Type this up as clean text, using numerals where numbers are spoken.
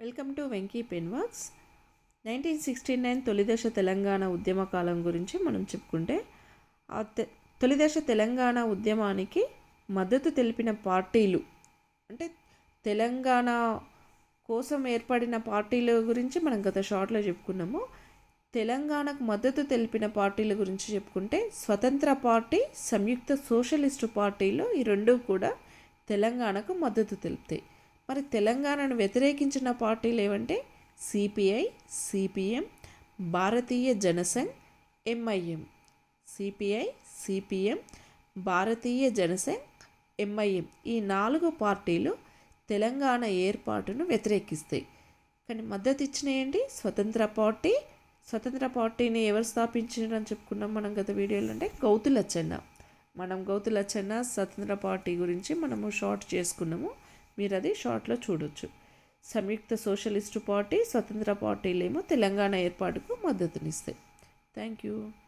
Welcome to Venky pen works. 1969 తొలిదశ తెలంగాణ ఉద్యమ కాలం గురించి మనం చెప్పుకుంటే, ఆ తొలిదశ తెలంగాణ ఉద్యమానికి మద్దతు తెలిపిన పార్టీలు అంటే తెలంగాణ కోసం ఏర్పడిన పార్టీల గురించి మనం గత షార్ట్లో చెప్పుకున్నాము. తెలంగాణకు మద్దతు తెలిపిన పార్టీల గురించి చెప్పుకుంటే స్వతంత్ర పార్టీ, సంయుక్త సోషలిస్టు పార్టీలు ఈ రెండు కూడా తెలంగాణకు మద్దతు తెలుపుతాయి. మరి తెలంగాణను వ్యతిరేకించిన పార్టీలు ఏవంటే సిపిఐ, సిపిఎం, భారతీయ జనసంఘ్, ఎంఐఎం. సిపిఐ, సిపిఎం, భారతీయ జనసంఘ్, ఎంఐఎం ఈ 4 పార్టీలు తెలంగాణ ఏర్పాటును వ్యతిరేకిస్తాయి. కానీ మద్దతు ఇచ్చినాయండి స్వతంత్ర పార్టీ. స్వతంత్ర పార్టీని ఎవరు స్థాపించారని చెప్పుకున్నాం మనం గత వీడియోలో, అంటే గౌతు లచ్చన్న. గౌతు లచ్చన్న స్వతంత్ర పార్టీ గురించి మనము షార్ట్ చేసుకున్నాము, మీరు అది షార్ట్లో చూడొచ్చు. సంయుక్త సోషలిస్టు పార్టీ, స్వతంత్ర పార్టీలేమో తెలంగాణ ఏర్పాటుకు మద్దతునిస్తాయి. Thank you.